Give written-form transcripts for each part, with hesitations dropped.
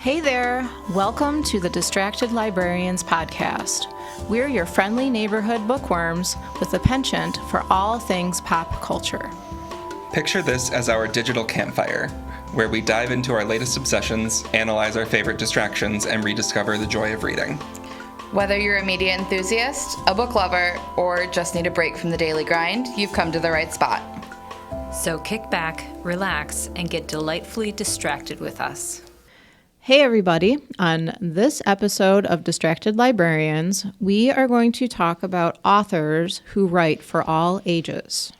Hey there! Welcome to the Distracted Librarians podcast. We're your friendly neighborhood bookworms with a penchant for all things pop culture. Picture this as our digital campfire, where we dive into our latest obsessions, analyze our favorite distractions, and rediscover the joy of reading. Whether you're a media enthusiast, a book lover, or just need a break from the daily grind, you've come to the right spot. So kick back, relax, and get delightfully distracted with us. Hey everybody, on this episode of Distracted Librarians, we are going to talk about authors who write for all ages.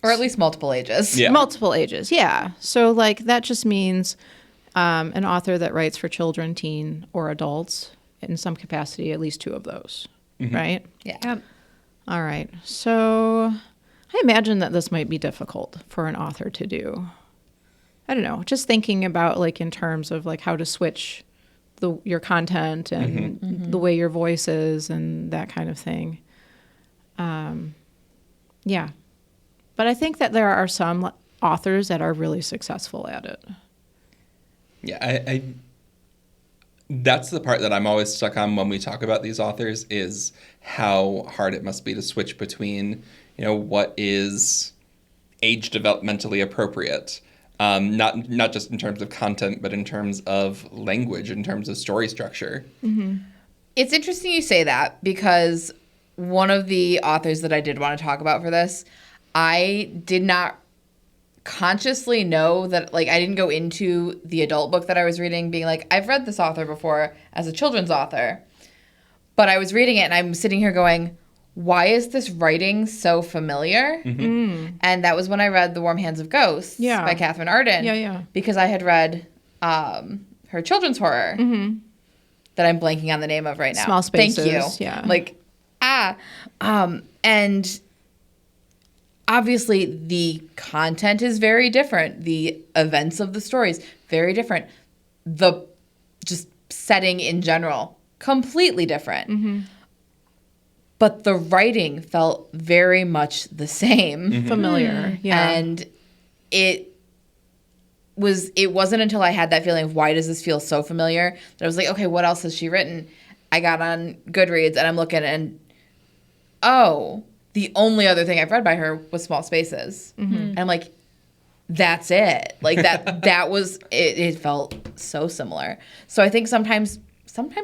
Or at least multiple ages. Yeah. Multiple ages, yeah. So that just means an author that writes for children, teen, or adults in some capacity, at least two of those, right? Yeah. All right. So I imagine that this might be difficult for an author to do. I don't know, just thinking about in terms of how to switch your content and the way your voice is and that kind of thing. Yeah. But I think that there are some authors that are really successful at it. Yeah, I that's the part that I'm always stuck on when we talk about these authors is how hard it must be to switch between, what is age developmentally appropriate. Not just in terms of content, but in terms of language, in terms of story structure. Mm-hmm. It's interesting you say that because one of the authors that I did want to talk about for this, I did not consciously know that, I didn't go into the adult book that I was reading being I've read this author before as a children's author. But I was reading it and I'm sitting here going, why is this writing so familiar? Mm. And that was when I read The Warm Hands of Ghosts by Catherine Arden. Yeah. Because I had read her children's horror that I'm blanking on the name of right now. Small Spaces. Thank you. Yeah. And obviously the content is very different. The events of the stories, very different. The just setting in general, completely different. Mm-hmm. But the writing felt very much the same. Familiar, yeah. And it wasn't until I had that feeling of why does this feel so familiar that I was like, okay, what else has she written? I got on Goodreads and I'm looking and, the only other thing I've read by her was Small Spaces. Mm-hmm. And I'm like, that's it. That was, it felt so similar. So I think sometimes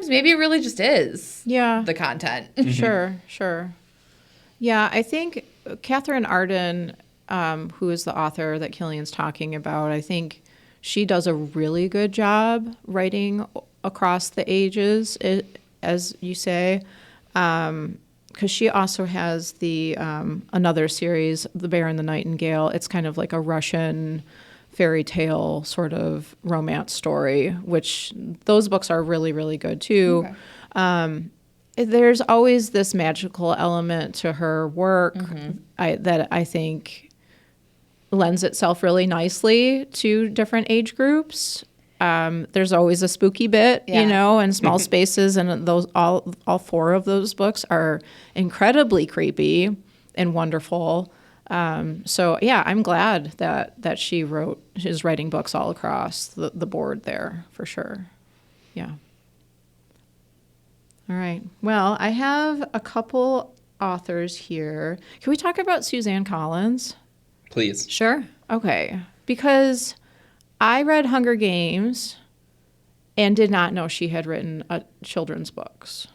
maybe it really just is the content. Sure. Yeah, I think Catherine Arden, who is the author that Killian's talking about, I think she does a really good job writing across the ages, as you say, because she also has the another series, The Bear and the Nightingale. It's kind of like a Russian fairy tale sort of romance story, which those books are really, really good too. Okay. There's always this magical element to her work that I think lends itself really nicely to different age groups. There's always a spooky bit, and Small Spaces, and those all four of those books are incredibly creepy and wonderful. So yeah, I'm glad that she is writing books all across the board there for sure. Yeah. All right. Well, I have a couple authors here. Can we talk about Suzanne Collins? Please. Sure. Okay. Because I read Hunger Games and did not know she had written children's books.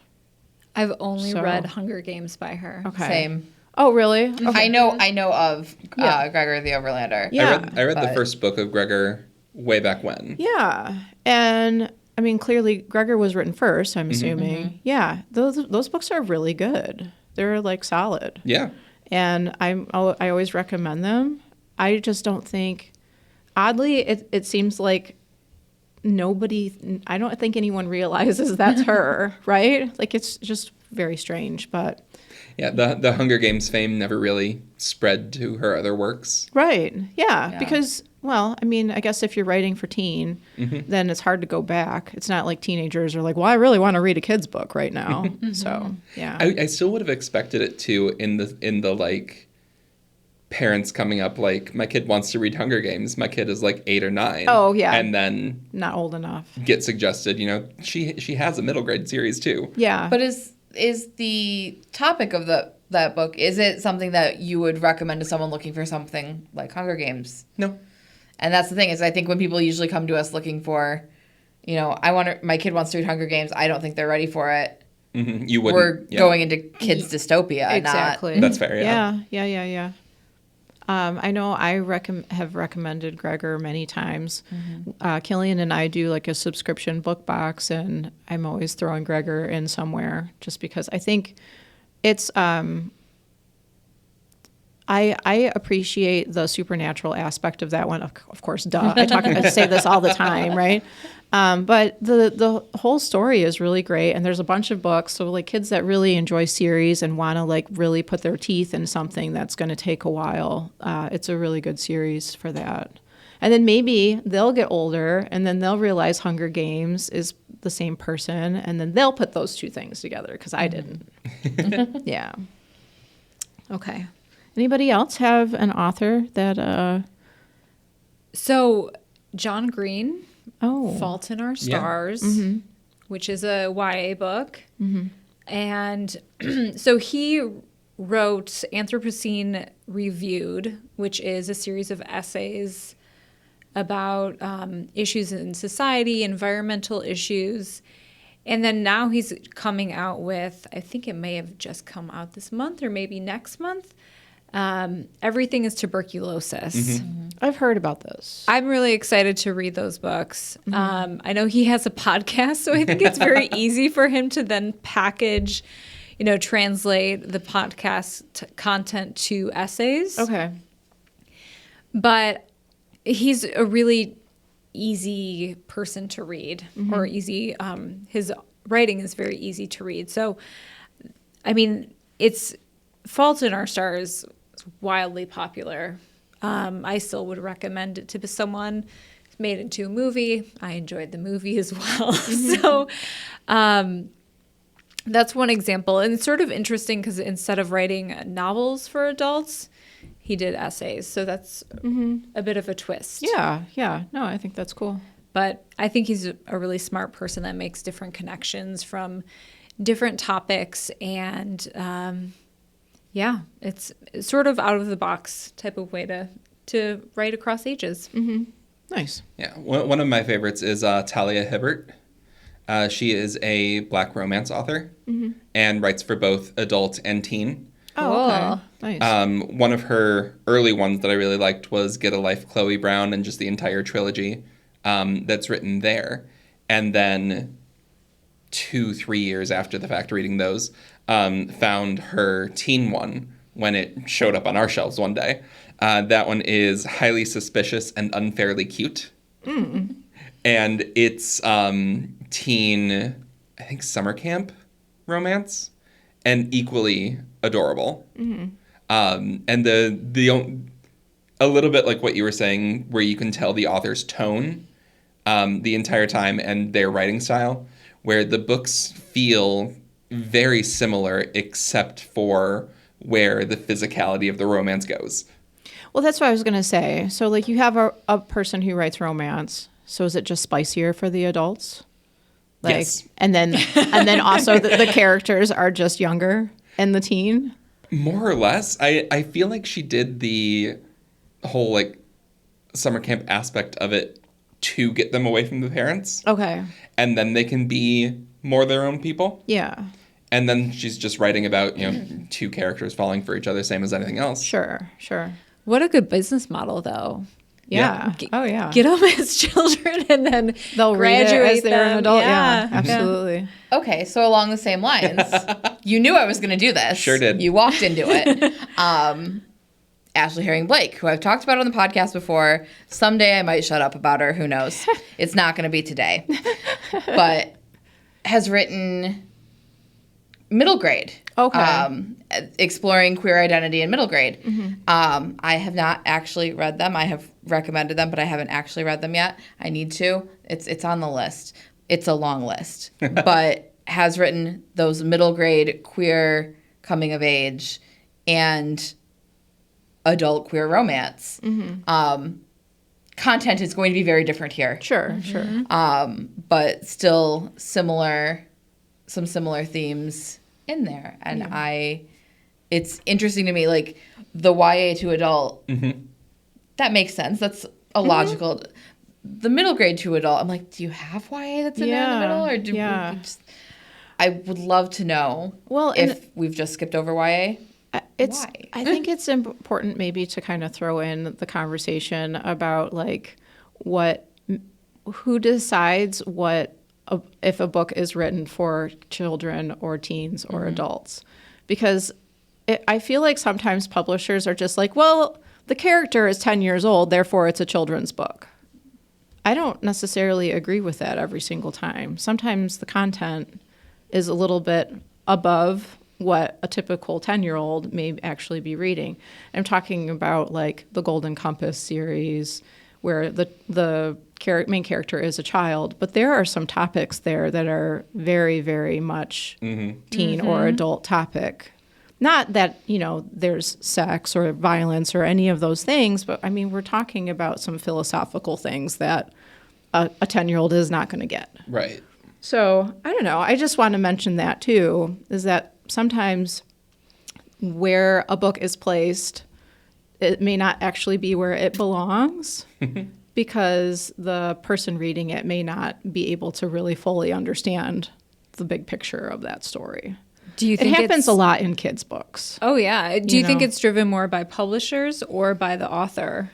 I've only read Hunger Games by her. Okay. Same. Oh, really? Okay. I know of Gregor the Overlander. Yeah. I read the first book of Gregor way back when. Yeah. And I mean, clearly Gregor was written first, I'm assuming. Mm-hmm. Yeah. Those books are really good. They're solid. Yeah. And I always recommend them. I just don't think, oddly, it seems like I don't think anyone realizes that's her, right? It's just very strange, but. Yeah, the Hunger Games fame never really spread to her other works. Right. Yeah. Because, well, I mean, I guess if you're writing for teen, then it's hard to go back. It's not like teenagers are like, well, I really want to read a kid's book right now. So, yeah. I still would have expected it to in the parents coming up like, my kid wants to read Hunger Games. My kid is like 8 or 9. Oh, yeah. And then Not old enough. get suggested, she has a middle grade series too. Yeah. But is the topic of that book, is it something that you would recommend to someone looking for something like Hunger Games? No. And that's the thing, is I think when people usually come to us looking for, my kid wants to read Hunger Games, I don't think they're ready for it. Mm-hmm. You wouldn't. We're going into kids' dystopia. Exactly. That's fair, yeah. Yeah. I know I have recommended Gregor many times. Mm-hmm. Killian and I do like a subscription book box, and I'm always throwing Gregor in somewhere just because I think it's I appreciate the supernatural aspect of that one. Of course, duh. I say this all the time, right? But the whole story is really great, and there's a bunch of books. So like kids that really enjoy series and want to like really put their teeth in something that's going to take a while, it's a really good series for that. And then maybe they'll get older, and then they'll realize Hunger Games is the same person, and then they'll put those two things together because I didn't. Yeah. Okay. Anybody else have an author that? So, John Green, Oh, Fault in Our Stars, which is a YA book. And so he wrote Anthropocene Reviewed, which is a series of essays about issues in society, environmental issues. And then now he's coming out with, I think it may have just come out this month or maybe next month, Everything is Tuberculosis. I've heard about those. I'm really excited to read those books. I know he has a podcast, so I think it's very easy for him to then package, translate the podcast content to essays. Okay. But he's a really easy person to read, or easy. His writing is very easy to read. So, I mean, it's Fault in Our Stars is wildly popular. I still would recommend it to someone. It's made into a movie. I enjoyed the movie as well. So that's one example. And it's sort of interesting because instead of writing novels for adults, he did essays. So that's a bit of a twist. Yeah. No, I think that's cool. But I think he's a really smart person that makes different connections from different topics. And it's sort of out of the box type of way to write across ages. Nice. Yeah, one of my favorites is Talia Hibbert. She is a Black romance author and writes for both adult and teen. Oh, okay. Nice. One of her early ones that I really liked was Get a Life, Chloe Brown, and just the entire trilogy that's written there. And then 2-3 years after the fact, reading those, found her teen one when it showed up on our shelves one day. That one is Highly Suspicious and Unfairly Cute. And it's teen, I think, summer camp romance, and equally adorable. And a little bit like what you were saying, where you can tell the author's tone the entire time and their writing style, where the books feel very similar except for where the physicality of the romance goes. Well, that's what I was going to say. So, like, you have a person who writes romance. So, is it just spicier for the adults? Like, Yes. And then also the characters are just younger and the teen? More or less. I feel like she did the whole, like, summer camp aspect of it to get them away from the parents. Okay. And then they can be more their own people. Yeah. And then she's just writing about, two characters falling for each other, same as anything else. Sure. What a good business model, though. Yeah. Oh, yeah. Get them as children and then They'll read it graduate as they're an them. adult. Yeah, absolutely. Okay, so along the same lines, you knew I was going to do this. Sure did. You walked into it. Ashley Herring Blake, who I've talked about on the podcast before. Someday I might shut up about her. Who knows? It's not going to be today. But has written middle grade. Okay. Exploring queer identity in middle grade. I have not actually read them. I have recommended them, but I haven't actually read them yet. I need to. It's on the list. It's a long list. But has written those middle grade queer coming of age, and adult queer romance. Content is going to be very different here. Sure. But still some similar themes in there. And it's interesting to me, like the YA to adult, that makes sense. That's a logical. The middle grade to adult, I'm like, do you have YA that's in there in the middle? Or do we just, I would love to know if we've just skipped over YA. Why? I think it's important maybe to kind of throw in the conversation about like who decides if a book is written for children or teens or adults, because I feel like sometimes publishers are just like, well, the character is 10 years old, therefore it's a children's book. I don't necessarily agree with that every single time. Sometimes the content is a little bit above what a typical 10-year-old may actually be reading. I'm talking about like the Golden Compass series, where the main character is a child, but there are some topics there that are very, very much teen or adult topic. Not that, there's sex or violence or any of those things, but I mean, we're talking about some philosophical things that a 10-year-old is not going to get. Right. So, I don't know. I just want to mention that too, is that sometimes where a book is placed, it may not actually be where it belongs because the person reading it may not be able to really fully understand the big picture of that story. Do you think it happens a lot in kids' books? Oh, yeah. Do you think it's driven more by publishers or by the author?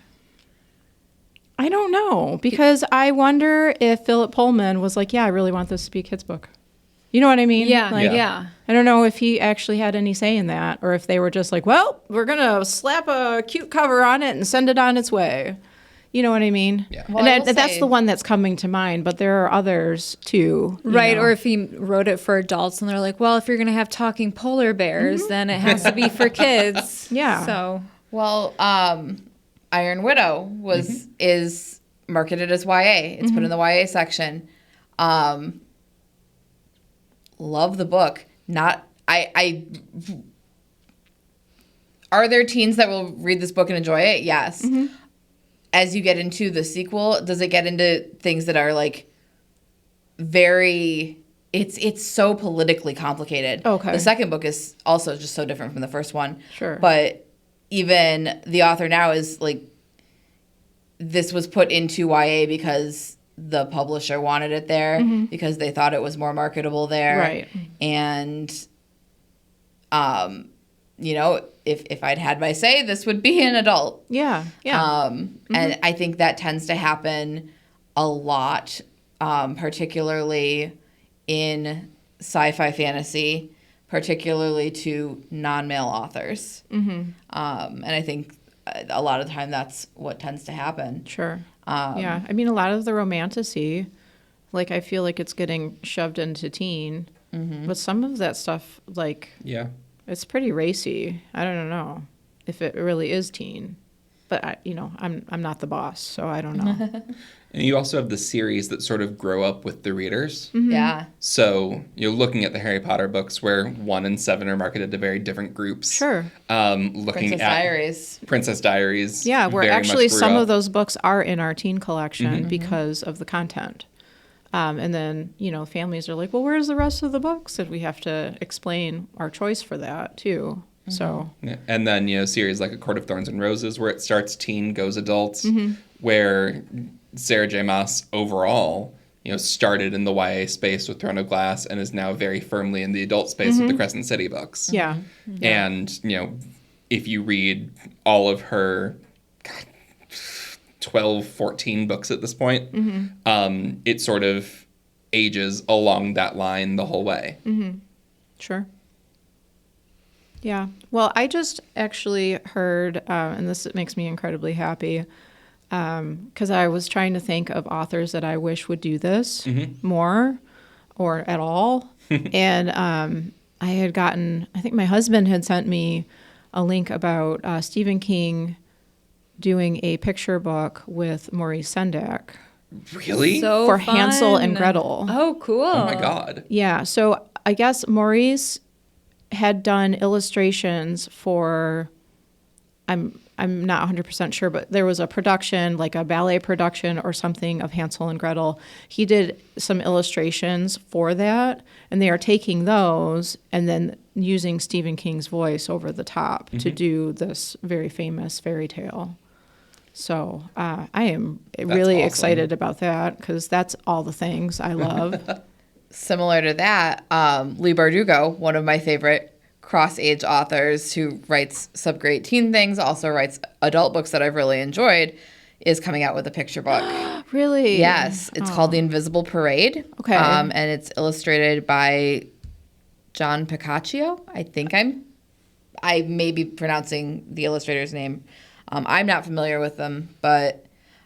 I don't know, because I wonder if Philip Pullman was like, yeah, I really want this to be a kid's book. You know what I mean? Yeah, like, yeah. I don't know if he actually had any say in that, or if they were just like, well, we're going to slap a cute cover on it and send it on its way. You know what I mean? Yeah. Well, And that's the one that's coming to mind, but there are others too. Right, or if he wrote it for adults and they're like, well, if you're going to have talking polar bears, then it has to be for kids. Yeah. So, Well, Iron Widow is marketed as YA. It's put in the YA section. Love the book. Are there teens that will read this book and enjoy it? Yes. As you get into the sequel, does it get into things that are like very it's so politically complicated. Okay. The second book is also just so different from the first one. Sure. But even the author now is like, this was put into YA because the publisher wanted it there, because they thought it was more marketable there. Right. And, if I'd had my say, this would be an adult. Yeah. Yeah. And I think that tends to happen a lot, particularly in sci-fi fantasy, particularly to non-male authors. And I think a lot of the time that's what tends to happen. Sure. Yeah. I mean, a lot of the romantasy, like, I feel like it's getting shoved into teen. But some of that stuff, like, Yeah. it's pretty racy. I don't know if it really is teen. But, I'm not the boss, so I don't know. And you also have the series that sort of grow up with the readers. Yeah. So you're looking at the Harry Potter books where 1 and 7 are marketed to very different groups. Sure. Looking Princess at Diaries. Princess Diaries. Yeah, where very actually much grew some up. of those books are in our teen collection because of the content. And then, families are like, well, where's the rest of the books? And we have to explain our choice for that, too. So, Yeah. And then, series like A Court of Thorns and Roses, where it starts teen, goes adult, where Sarah J. Maas overall, started in the YA space with Throne of Glass and is now very firmly in the adult space with the Crescent City books. yeah. And, if you read all of her 12, 14 books at this point, it sort of ages along that line the whole way. Sure. Yeah. Well, I just actually heard, and this makes me incredibly happy, because I was trying to think of authors that I wish would do this more or at all. And I had gotten, I think my husband had sent me a link about Stephen King doing a picture book with Maurice Sendak Really? so for fun. Hansel and Gretel. Oh, cool. Oh my God. Yeah, so I guess Maurice had done illustrations for, I'm I'm not 100% sure, but there was a production, like a ballet production or something of Hansel and Gretel. He did some illustrations for that, and they are taking those and then using Stephen King's voice over the top to do this very famous fairy tale. So I am really awesome. excited about that because that's all the things I love. Similar to that, Leigh Bardugo, one of my favorite cross-age authors who writes sub-grade teen things, also writes adult books that I've really enjoyed, is coming out with a picture book. Really? Yes. It's called The Invisible Parade. Okay. And it's illustrated by John Piccaccio. I may be pronouncing the illustrator's name. I'm not familiar with them, but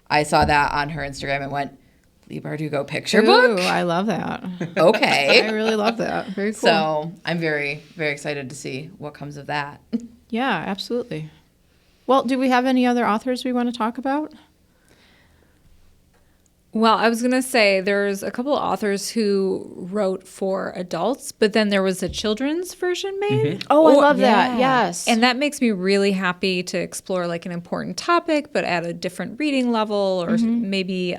I saw that on her Instagram and went, Leigh Bardugo picture book? Ooh, I love that. Okay. I really love that. Very cool. So I'm very, very excited to see what comes of that. Yeah, absolutely. Well, do we have any other authors we want to talk about? Well, I was going to say there's a couple of authors who wrote for adults, but then there was a children's version made. Oh, I love that. Yes. And that makes me really happy to explore like an important topic, but at a different reading level or maybe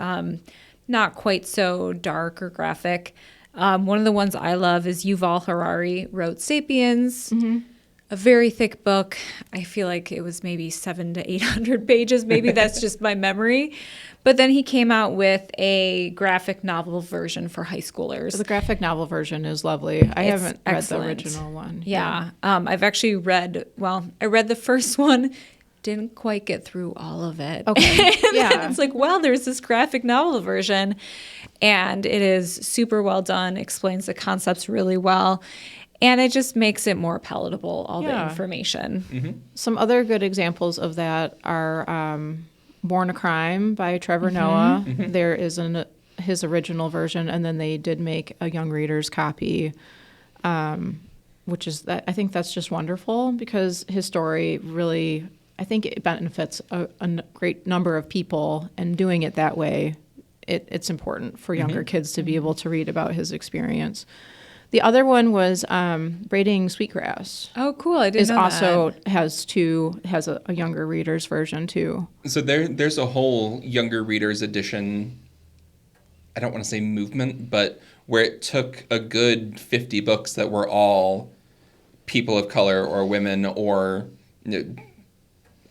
not quite so dark or graphic. One of the ones I love is Yuval Harari wrote Sapiens, a very thick book. I feel like it was maybe 700 to 800 pages. Maybe that's just my memory. But then he came out with a graphic novel version for high schoolers. The graphic novel version is lovely. I haven't read excellent. the original one. Yeah. I've actually read the first one. Didn't quite get through all of it. Okay. Yeah. It's like, well, there's this graphic novel version, and it is super well done, explains the concepts really well, and it just makes it more palatable, all the information. Some other good examples of that are Born a Crime by Trevor Noah. There is his original version, and then they did make a young reader's copy, which is that I think that's just wonderful because his story really, I think it benefits a great number of people, and doing it that way, it's important for younger kids to be able to read about his experience. The other one was Braiding Sweetgrass. Oh, cool! I didn't know also that. has a younger reader's version too. So there's a whole younger readers edition, I don't want to say movement, but where it took a good 50 books that were all people of color or women or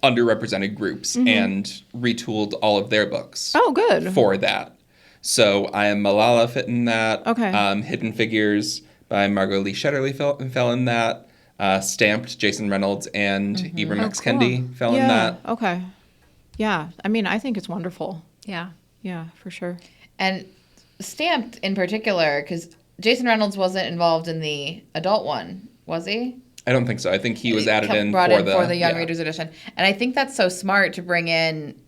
underrepresented groups and retooled all of their books. Oh, good. For that. So I Am Malala fit in that. Okay. Hidden Figures by Margot Lee Shetterly fell in that. Stamped, Jason Reynolds and Ibram X. Kendi fell in that. Okay. Yeah. I mean, I think it's wonderful. Yeah. Yeah, for sure. And Stamped in particular, because Jason Reynolds wasn't involved in the adult one, was he? I don't think so. I think he was added in brought for in for the Young Readers edition. And I think that's so smart to bring in,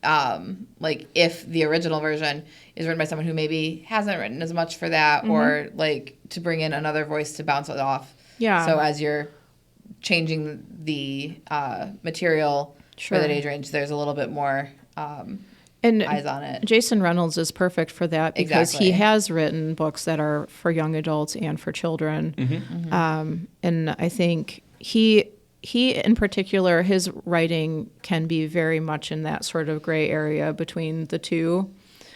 like, if the original version is written by someone who maybe hasn't written as much for that, or, like, to bring in another voice to bounce it off. Yeah. So as you're changing the material for that age range, there's a little bit more and eyes on it. Jason Reynolds is perfect for that because Exactly. he has written books that are for young adults and for children. And I think he in particular, his writing can be very much in that sort of gray area between the two.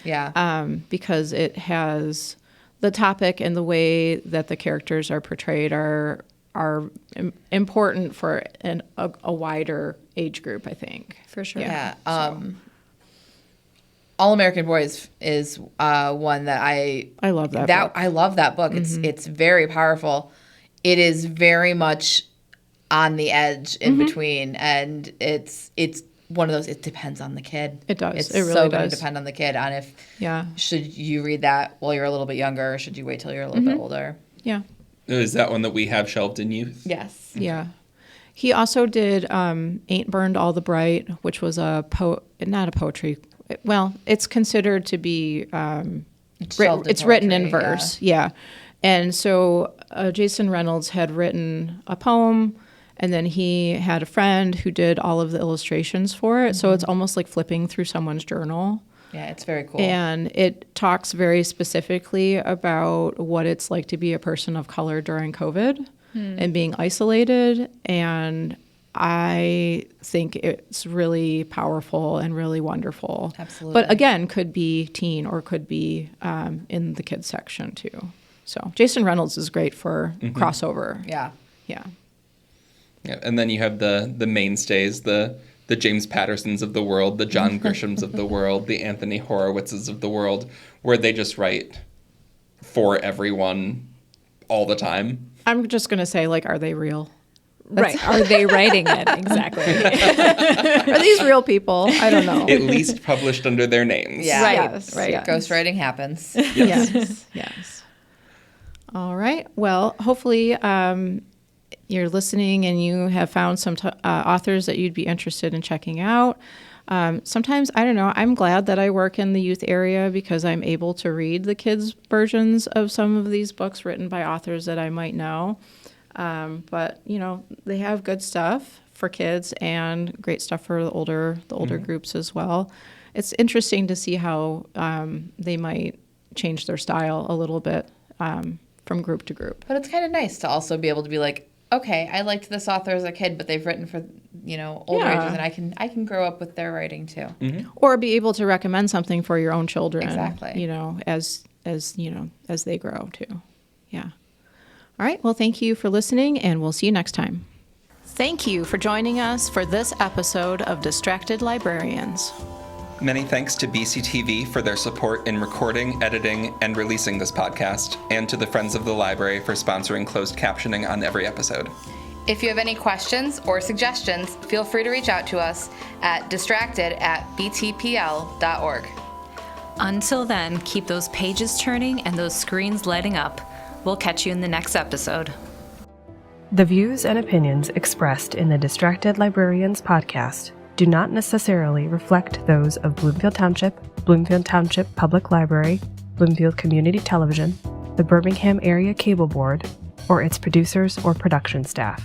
Yeah. Because it has the topic and the way that the characters are portrayed are important for a wider age group, I think. For sure. Yeah. All American Boys is one that I love that book. I love that book. It's very powerful. It is very much on the edge in between, and it's one of those. It depends on the kid. It does. It's It really so going to does. depend on the kid on if Yeah. should you read that while you're a little bit younger, or should you wait till you're a little bit older. Yeah. Is that one that we have shelved in youth? Yes. Yeah. He also did Ain't Burned All the Bright, which was not a poetry. Well, it's considered to be shelved in it's written in poetry, verse. Yeah. And so Jason Reynolds had written a poem, and then he had a friend who did all of the illustrations for it. So it's almost like flipping through someone's journal. Yeah, it's very cool. And it talks very specifically about what it's like to be a person of color during COVID and being isolated. And I think it's really powerful and really wonderful. Absolutely. But again, could be teen or could be in the kids section too. So Jason Reynolds is great for crossover. Yeah. Yeah. Yeah, and then you have the mainstays, the James Pattersons of the world, the John Grishams of the world, the Anthony Horowitzes of the world, where they just write for everyone all the time. I'm just going to say, like, are they real? Right. Are they writing it? Exactly. Are these real people? I don't know. At least published under their names. Yeah. Right. Yes, Right. yes. Ghostwriting happens. Yes. Yes. All right. Well, hopefully you're listening and you have found some authors that you'd be interested in checking out. Sometimes, I don't know, I'm glad that I work in the youth area because I'm able to read the kids' versions of some of these books written by authors that I might know. But, you know, they have good stuff for kids and great stuff for the older groups as well. It's interesting to see how they might change their style a little bit from group to group. But it's kind of nice to also be able to be like, okay, I liked this author as a kid, but they've written for, you know, older ages, and I can grow up with their writing too. Or be able to recommend something for your own children. Exactly. You know, as you know, as they grow too. Yeah. All right. Well, thank you for listening, and we'll see you next time. Thank you for joining us for this episode of Distracted Librarians. Many thanks to BCTV for their support in recording, editing, and releasing this podcast, and to the Friends of the Library for sponsoring closed captioning on every episode. If you have any questions or suggestions, feel free to reach out to us at distracted@btpl.org. Until then, keep those pages turning and those screens lighting up. We'll catch you in the next episode. The views and opinions expressed in the Distracted Librarians podcast do not necessarily reflect those of Bloomfield Township Public Library, Bloomfield Community Television, the Birmingham Area Cable Board, or its producers or production staff.